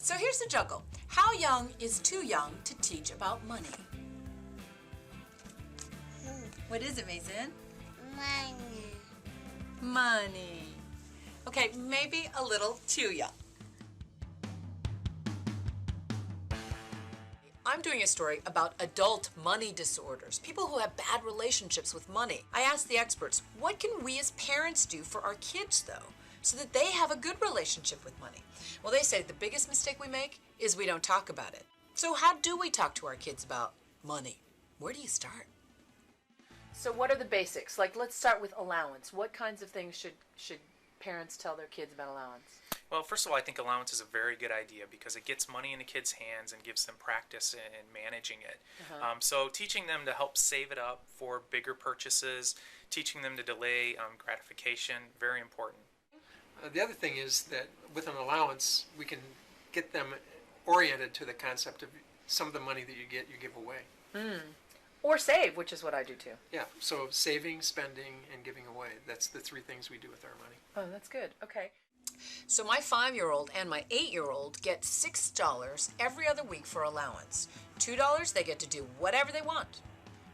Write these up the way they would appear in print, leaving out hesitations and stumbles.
So here's the juggle. How young is too young to teach about money? What is it, Mason? Money. Money. Okay, maybe a little too young. I'm doing a story about adult money disorders, people who have bad relationships with money. I asked the experts, what can we as parents do for our kids, though, so that they have a good relationship with money? Well, they say the biggest mistake we make is we don't talk about it. So how do we talk to our kids about money? Where do you start? So what are the basics? Like, let's start with allowance. What kinds of things should parents tell their kids about allowance? Well, first of all, I think allowance is a very good idea because it gets money in the kids' hands and gives them practice in managing it. So teaching them to help save it up for bigger purchases, teaching them to delay gratification, very important. The other thing is that with an allowance, we can get them oriented to the concept of some of the money that you get, you give away. Or save, which is what I do too. Yeah, so saving, spending, and giving away. That's the three things we do with our money. Oh, that's good. Okay. So my 5-year-old and my 8-year-old get $6 every other week for allowance. $2 they get to do whatever they want.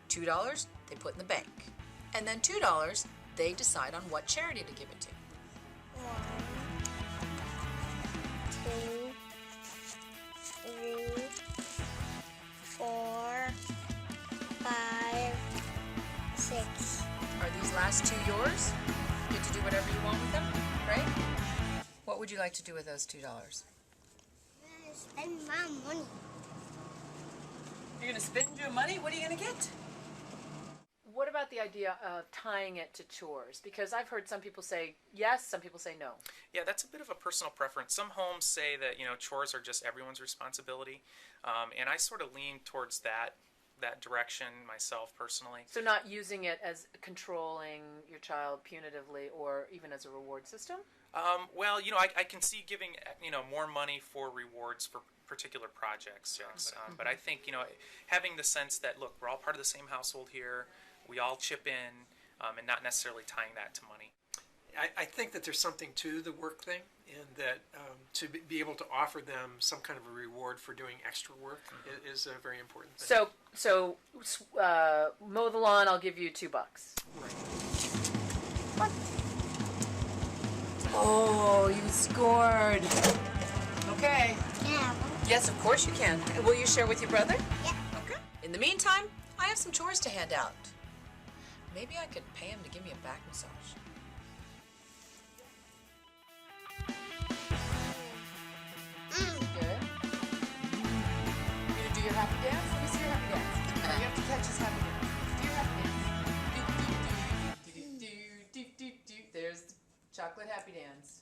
$2 they put in the bank. And then $2 they decide on what charity to give it to. 1, 2, 3, 4, 5, 6. Are these last two yours? You get to do whatever you want with them, right? What would you like to do with those $2? Spend my money. You're going to spend your money? What are you going to get? What about the idea of tying it to chores? Because I've heard some people say yes, some people say no. Yeah, that's a bit of a personal preference. Some homes say that, chores are just everyone's responsibility, and I sort of lean towards that direction myself personally. So not using it as controlling your child punitively or even as a reward system? Well, I can see giving, more money for rewards for particular projects, yes. But I think, having the sense that, look, we're all part of the same household here, we all chip in, and not necessarily tying that to money. I think that there's something to the work thing, and that to be able to offer them some kind of a reward for doing extra work is a very important thing. So mow the lawn, I'll give you $2. Right. What? Oh, you scored. Okay. Yeah. Yes, of course you can. Will you share with your brother? Yeah. Okay. In the meantime, I have some chores to hand out. Maybe I could pay him to give me a back massage. Good. You gonna do your happy dance? Let me see your happy dance. You have to catch his happy dance. Do your happy dance. Do. There's the chocolate happy dance.